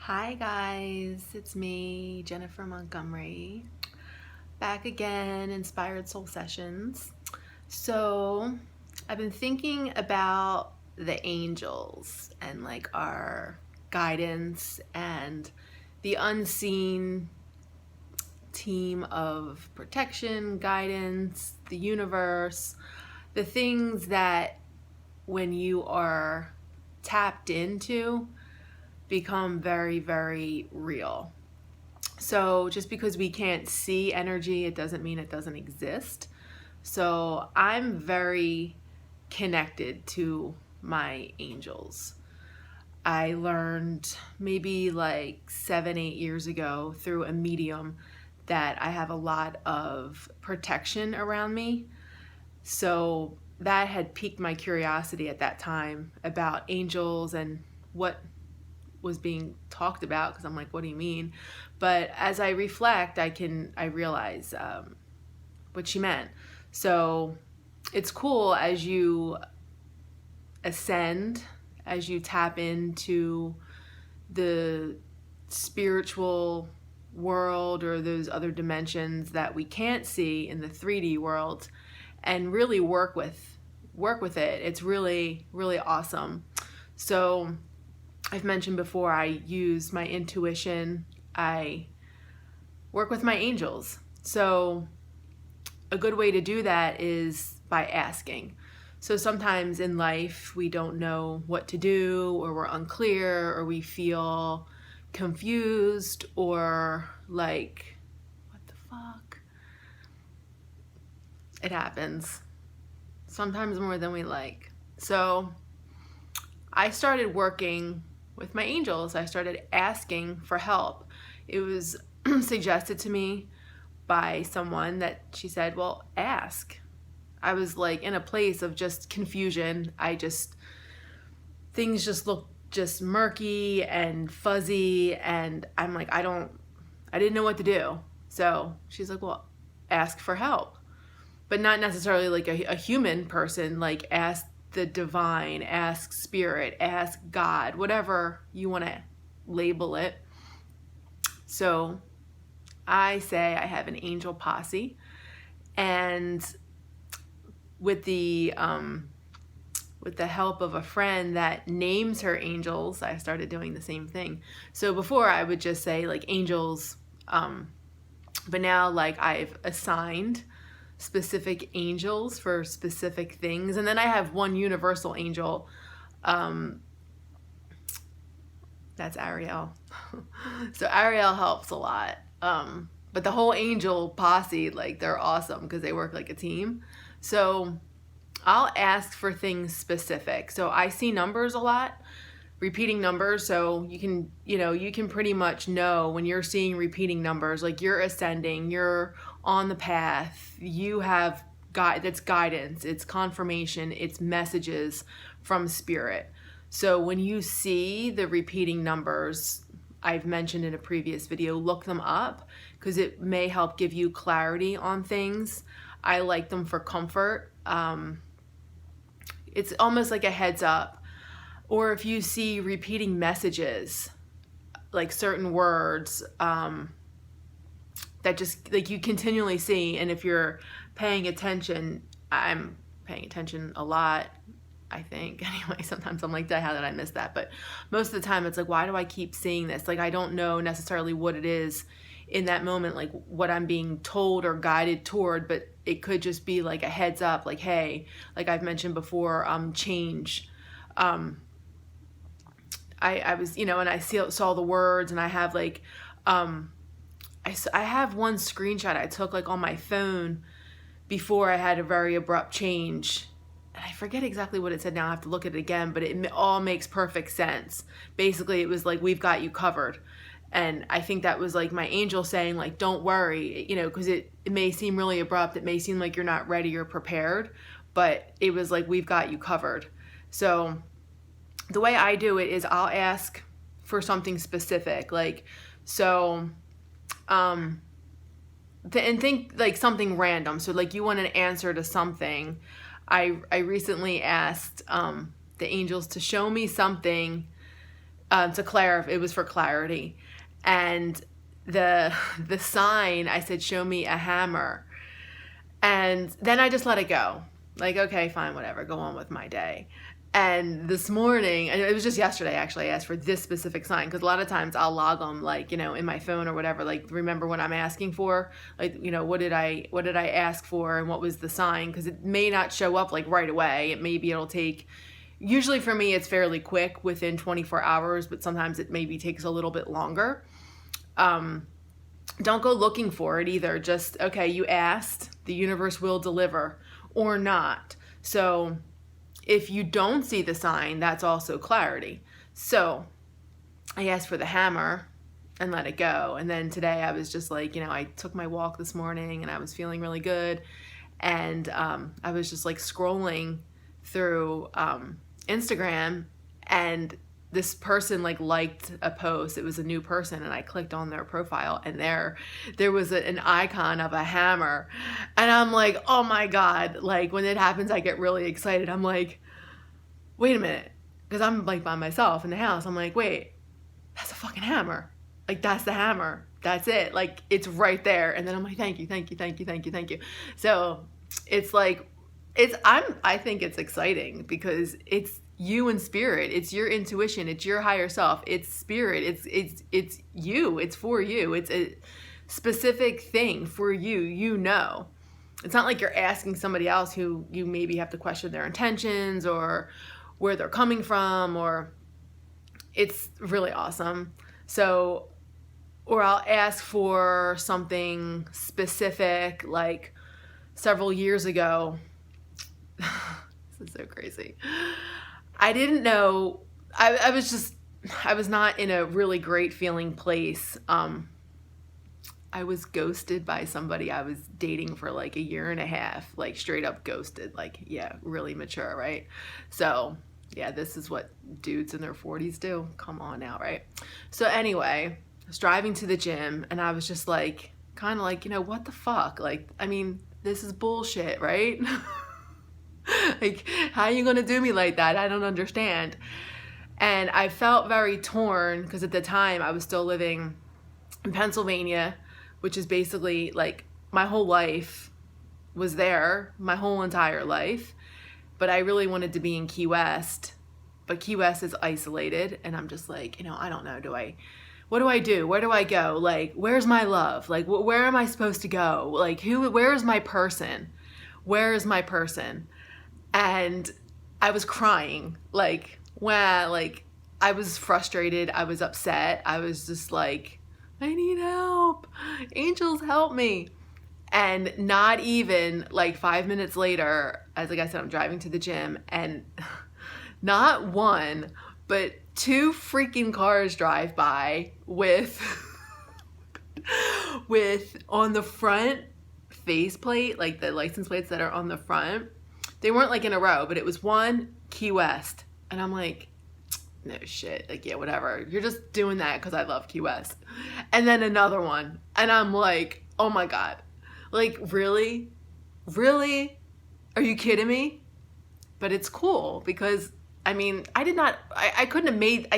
Hi guys, it's me, Jennifer Montgomery, back again, Inspired Soul Sessions. So I've been thinking about the angels and like our guidance and the unseen team of protection, guidance, the universe, the things that when you are tapped into become very, very real. So just because we can't see energy, it doesn't mean it doesn't exist. So I'm very connected to my angels. I learned maybe like 7, 8 years ago through a medium that I have a lot of protection around me. So that had piqued my curiosity at that time about angels and what was being talked about, because I'm like, what do you mean? But as I reflect, I realize what she meant. So it's cool as you ascend, as you tap into the spiritual world or those other dimensions that we can't see in the 3D world, and really work with it. It's really, really awesome. So I've mentioned before, I use my intuition. I work with my angels. So a good way to do that is by asking. So sometimes in life we don't know what to do, or we're unclear, or we feel confused, or like, what the fuck? It happens. Sometimes more than we like. So I started working with my angels. I started asking for help. It was suggested to me by someone that she said, well, ask. I was like in a place of just confusion. Things just looked just murky and fuzzy, and I'm like, I didn't know what to do. So she's like, well, ask for help. But not necessarily like a human person, like ask the divine, ask spirit, ask God, whatever you want to label it. So I say I have an angel posse, and with the help of a friend that names her angels, I started doing the same thing. So before I would just say like angels, but now like I've assigned specific angels for specific things, and then I have one universal angel. That's Ariel. So Ariel helps a lot. But the whole angel posse, like, they're awesome because they work like a team. So I'll ask for things specific. So I see numbers a lot, repeating numbers. So you can pretty much know when you're seeing repeating numbers, like you're ascending, you're on the path, you have that's guidance, it's confirmation, it's messages from spirit. So when you see the repeating numbers, I've mentioned in a previous video, look them up because it may help give you clarity on things. I like them for comfort. It's almost like a heads up. Or if you see repeating messages, like certain words that just like you continually see, and if you're paying attention, I'm paying attention a lot, I think. Anyway, sometimes I'm like, how did I miss that? But most of the time it's like, why do I keep seeing this? Like, I don't know necessarily what it is in that moment, like what I'm being told or guided toward, but it could just be like a heads up, like, hey, like I've mentioned before, change. I was, and I saw the words, and I have like, I have one screenshot I took like on my phone before I had a very abrupt change. And I forget exactly what it said now. I have to look at it again, but it all makes perfect sense. Basically, it was like, we've got you covered. And I think that was like my angel saying like, don't worry, because it may seem really abrupt. It may seem like you're not ready or prepared, but it was like, we've got you covered. So the way I do it is I'll ask for something specific. Like, so, and think like something random. So like you want an answer to something. I recently asked the angels to show me something to clarify. It was for clarity. And the sign, I said, show me a hammer. And then I just let it go. Like, okay, fine, whatever, go on with my day. And this morning, and it was just yesterday actually, I asked for this specific sign, because a lot of times I'll log them, like, you know, in my phone or whatever, like, remember what I'm asking for, like, you know, what did I ask for and what was the sign, because it may not show up like right away. It'll take, usually for me it's fairly quick, within 24 hours, but sometimes it maybe takes a little bit longer. Don't go looking for it either. Just, okay, you asked, the universe will deliver or not. So if you don't see the sign, that's also clarity. So I asked for the hammer and let it go. And then today I was just like, you know, I took my walk this morning and I was feeling really good. And I was just like scrolling through Instagram, and this person like liked a post. It was a new person, and I clicked on their profile, and there was an icon of a hammer. And I'm like, oh my God, like when it happens, I get really excited. I'm like, wait a minute, because I'm like by myself in the house. I'm like, wait, that's a fucking hammer. Like, that's the hammer. That's it. Like, it's right there. And then I'm like, thank you, thank you, thank you, thank you, thank you. So it's like, I think it's exciting because it's you and spirit. It's your intuition. It's your higher self. It's spirit. It's you. It's for you. It's a specific thing for you. You know, it's not like you're asking somebody else who you maybe have to question their intentions or where they're coming from, or it's really awesome. So, or I'll ask for something specific, like several years ago. This is so crazy. I didn't know, I was not in a really great feeling place. I was ghosted by somebody I was dating for like a year and a half, like straight up ghosted, like, yeah, really mature, right? So yeah, this is what dudes in their 40s do. Come on now, right? So anyway, I was driving to the gym and I was just like, kind of like, you know, what the fuck? Like, I mean, this is bullshit, right? Like, how are you gonna do me like that? I don't understand. And I felt very torn because at the time I was still living in Pennsylvania, which is basically like my whole life was there, my whole entire life. But I really wanted to be in Key West, but Key West is isolated, and I'm just like, you know, I don't know, what do I do? Where do I go? Like, where's my love? Like, where am I supposed to go? Like, where is my person? Where is my person? And I was crying, like, wow, like, I was frustrated, I was upset, I was just like, I need help, angels help me. And not even like 5 minutes later, as like I said, I'm driving to the gym, and not one, but 2 freaking cars drive by with on the front faceplate, like the license plates that are on the front, they weren't like in a row, but it was one Key West. And I'm like, no shit, like, yeah, whatever, you're just doing that because I love Key West. And then another one, and I'm like, oh my God, like, really, are you kidding me? But it's cool because I mean, I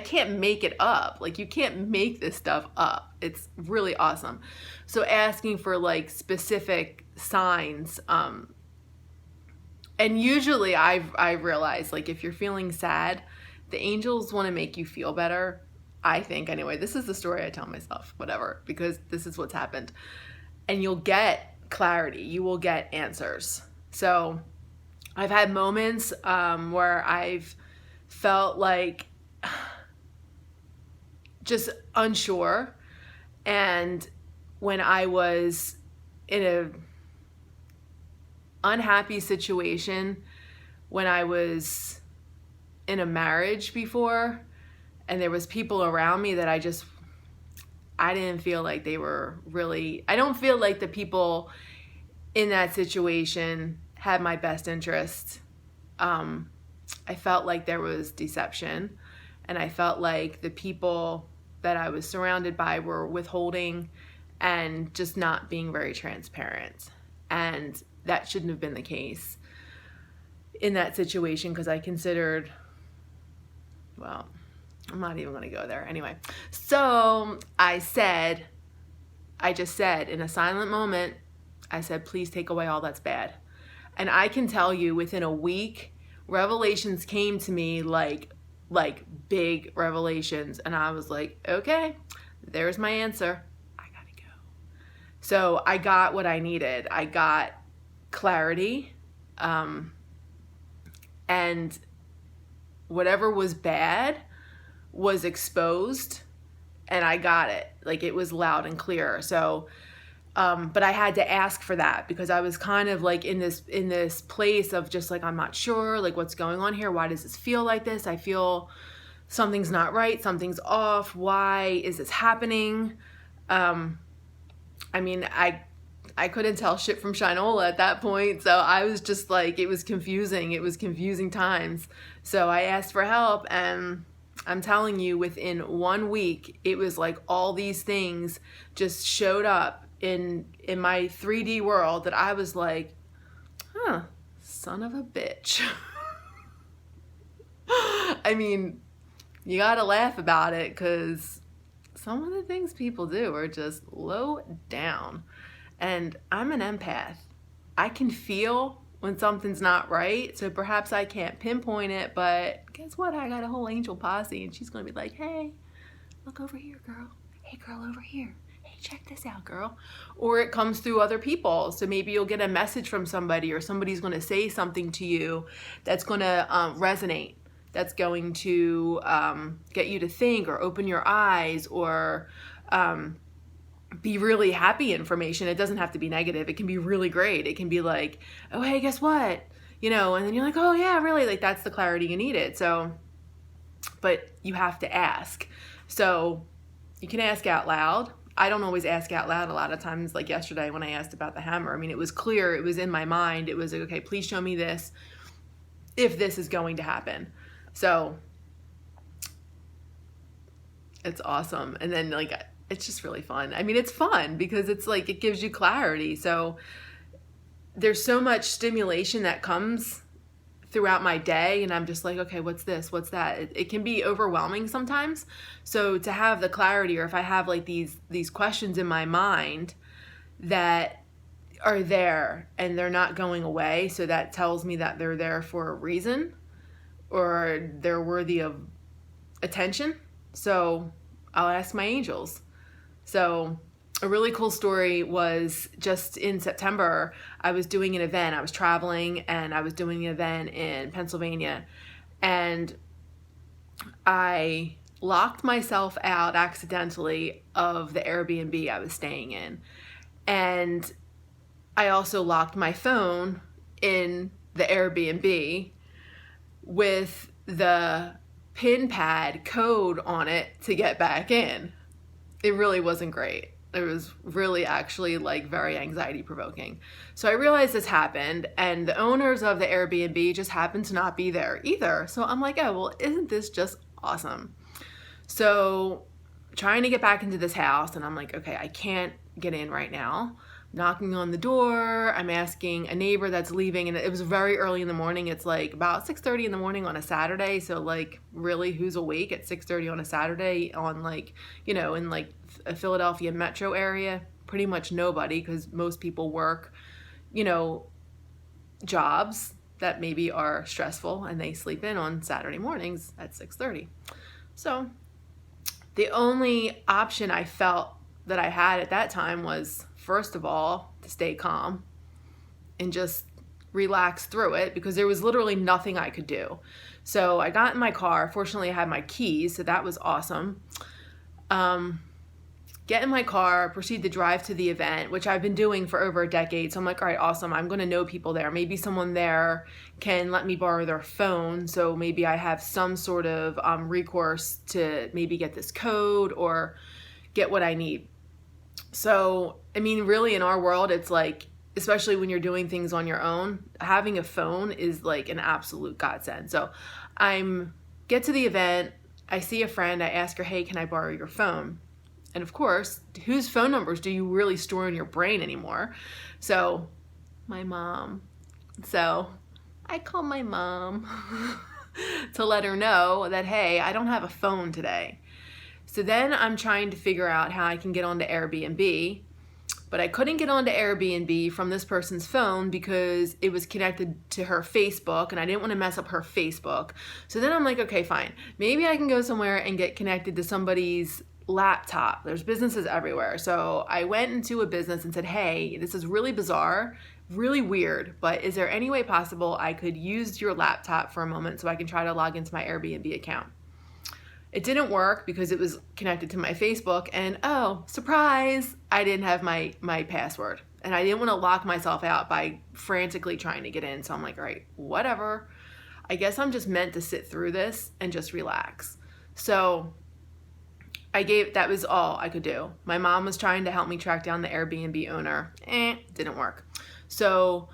can't make it up. Like, you can't make this stuff up. It's really awesome. So asking for like specific signs, and usually I realize, like, if you're feeling sad, the angels want to make you feel better. I think, anyway, this is the story I tell myself, whatever, because this is what's happened. And you'll get clarity. You will get answers. So I've had moments where I've felt like just unsure. And when I was in a unhappy situation, when I was in a marriage before, and there was people around me that I didn't feel like they were really, I don't feel like the people in that situation had my best interest. I felt like there was deception, and I felt like the people that I was surrounded by were withholding and just not being very transparent. And that shouldn't have been the case in that situation, because I considered, well, I'm not even going to go there. Anyway, so I just said in a silent moment, I said, please take away all that's bad. And I can tell you within a week, revelations came to me like big revelations. And I was like, okay, there's my answer. I gotta go. So I got what I needed. I got clarity. And whatever was bad was exposed, and I got it. Like, it was loud and clear. So, but I had to ask for that because I was kind of like in this place of just like, I'm not sure, like, what's going on here? Why does this feel like this? I feel something's not right. Something's off. Why is this happening? I mean, I couldn't tell shit from Shinola at that point. So I was just like, it was confusing. It was confusing times. So I asked for help, and I'm telling you, within 1 week, it was like all these things just showed up in my 3D world that I was like, huh, son of a bitch. I mean, you gotta laugh about it because some of the things people do are just low down. And I'm an empath. I can feel when something's not right, so perhaps I can't pinpoint it, but guess what? I got a whole angel posse, and she's gonna be like, hey, look over here, girl. Hey, girl, over here. Hey, check this out, girl. Or it comes through other people, so maybe you'll get a message from somebody, or somebody's gonna say something to you that's gonna resonate, that's going to get you to think, or open your eyes, or be really happy information. It doesn't have to be negative. It can be really great. It can be like, oh, hey, guess what? And then you're like, oh yeah, really? Like, that's the clarity you needed. So, but you have to ask. So you can ask out loud. I don't always ask out loud a lot of times, like yesterday when I asked about the hammer. I mean, it was clear. It was in my mind. It was like, okay, please show me this if this is going to happen. So it's awesome. And then like, it's just really fun. I mean, it's fun because it's like, it gives you clarity. So there's so much stimulation that comes throughout my day, and I'm just like, okay, what's this? What's that? It can be overwhelming sometimes. So to have the clarity, or if I have like these questions in my mind that are there and they're not going away, so that tells me that they're there for a reason, or they're worthy of attention. So I'll ask my angels. So a really cool story was just in September, I was doing an event. I was traveling, and I was doing an event in Pennsylvania, and I locked myself out accidentally of the Airbnb I was staying in. And I also locked my phone in the Airbnb with the pin pad code on it to get back in. It really wasn't great. It was really actually like very anxiety provoking. So I realized this happened, and the owners of the Airbnb just happened to not be there either. So I'm like, oh, well, isn't this just awesome? So trying to get back into this house, and I'm like, okay, I can't get in right now. Knocking on the door, I'm asking a neighbor that's leaving, and it was very early in the morning. It's like about 6:30 in the morning on a Saturday. So like, really, who's awake at 6:30 on a Saturday on like, in like a Philadelphia metro area? Pretty much nobody, because most people work, jobs that maybe are stressful, and they sleep in on Saturday mornings at 6:30. So the only option I felt that I had at that time was, first of all, to stay calm and just relax through it, because there was literally nothing I could do. So I got in my car. Fortunately, I had my keys, so that was awesome. Get in my car, proceed to drive to the event, which I've been doing for over a decade. So I'm like, all right, awesome. I'm going to know people there. Maybe someone there can let me borrow their phone. So maybe I have some sort of recourse to maybe get this code or get what I need. So, I mean, really in our world, it's like, especially when you're doing things on your own, having a phone is like an absolute godsend. So get to the event, I see a friend, I ask her, hey, can I borrow your phone? And of course, whose phone numbers do you really store in your brain anymore? So my mom. So I call my mom. to let her know that, hey, I don't have a phone today. So then I'm trying to figure out how I can get onto Airbnb, but I couldn't get onto Airbnb from this person's phone because it was connected to her Facebook, and I didn't want to mess up her Facebook. So then I'm like, okay, fine. Maybe I can go somewhere and get connected to somebody's laptop. There's businesses everywhere. So I went into a business and said, hey, this is really bizarre, really weird, but is there any way possible I could use your laptop for a moment so I can try to log into my Airbnb account? It didn't work because it was connected to my Facebook, and oh, surprise, I didn't have my password. And I didn't want to lock myself out by frantically trying to get in. So I'm like, all right, whatever. I guess I'm just meant to sit through this and just relax. So that was all I could do. My mom was trying to help me track down the Airbnb owner. Didn't work. So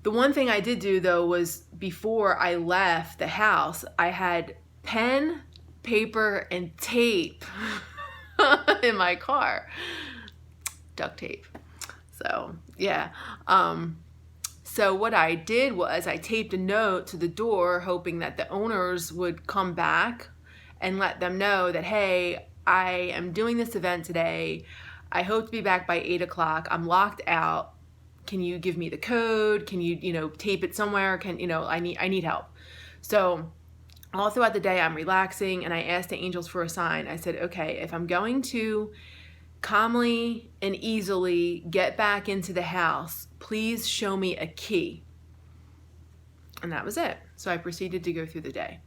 the one thing I did do though was before I left the house, I had pen, paper, and tape in my car. Duct tape. So yeah. So what I did was I taped a note to the door hoping that the owners would come back and let them know that, hey, I am doing this event today. I hope to be back by 8 o'clock. I'm locked out. Can you give me the code? Can you, tape it somewhere? I need help. So all throughout the day, I'm relaxing, and I asked the angels for a sign. I said, okay, if I'm going to calmly and easily get back into the house, please show me a key. And that was it. So I proceeded to go through the day.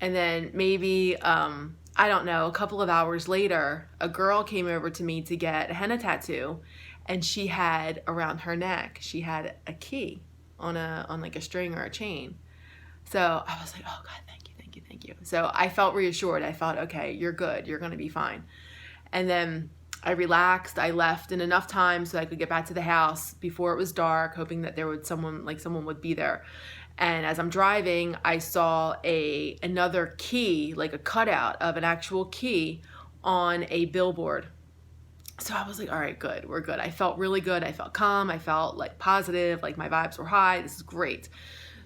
And then maybe, I don't know, a couple of hours later, a girl came over to me to get a henna tattoo, and she had around her neck, she had a key on like a string or a chain. So I was like, oh God, thank you. So I felt reassured. I thought, okay, you're good. You're going to be fine. And then I relaxed. I left in enough time so I could get back to the house before it was dark, hoping that someone would be there. And as I'm driving, I saw another key, like a cutout of an actual key on a billboard. So I was like, all right, good. We're good. I felt really good. I felt calm. I felt like positive, like my vibes were high. This is great.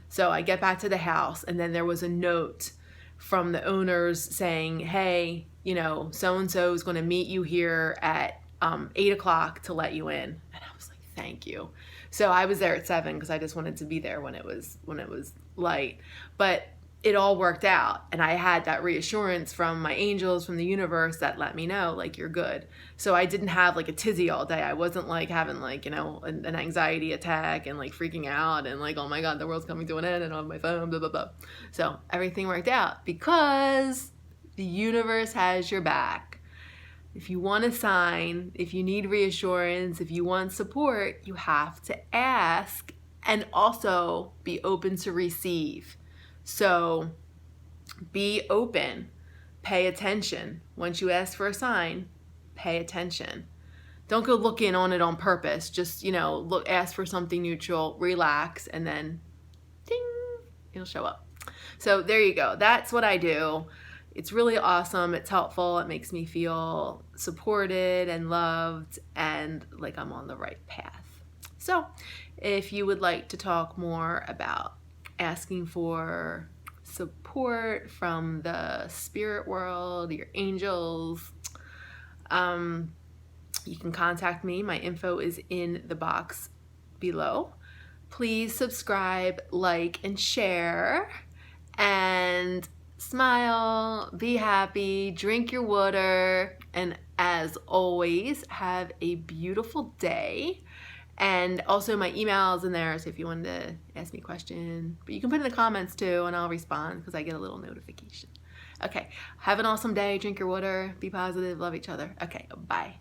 So I get back to the house, and then there was a note from the owners saying, hey, so-and-so is going to meet you here at 8 o'clock to let you in. And I was like, thank you. So I was there at 7 because I just wanted to be there when it was light. But it all worked out, and I had that reassurance from my angels, from the universe, that let me know, like, you're good. So I didn't have like a tizzy all day. I wasn't like having like, an anxiety attack and like freaking out and like, oh my God, the world's coming to an end and on my phone, blah, blah, blah. So everything worked out because the universe has your back. If you want a sign, if you need reassurance, if you want support, you have to ask and also be open to receive. So be open, pay attention. Once you ask for a sign, pay attention. Don't go looking on it on purpose. Just, ask for something neutral, relax, and then ding, it'll show up. So there you go. That's what I do. It's really awesome. It's helpful. It makes me feel supported and loved and like I'm on the right path. So if you would like to talk more about asking for support from the spirit world, your angels, you can contact me. My info is in the box below. Please subscribe, like, and share, and smile, be happy, drink your water, and as always, have a beautiful day. And also my email's in there, so if you wanted to ask me a question, but you can put in the comments too, and I'll respond because I get a little notification. Okay, have an awesome day, drink your water, be positive, love each other. Okay, bye.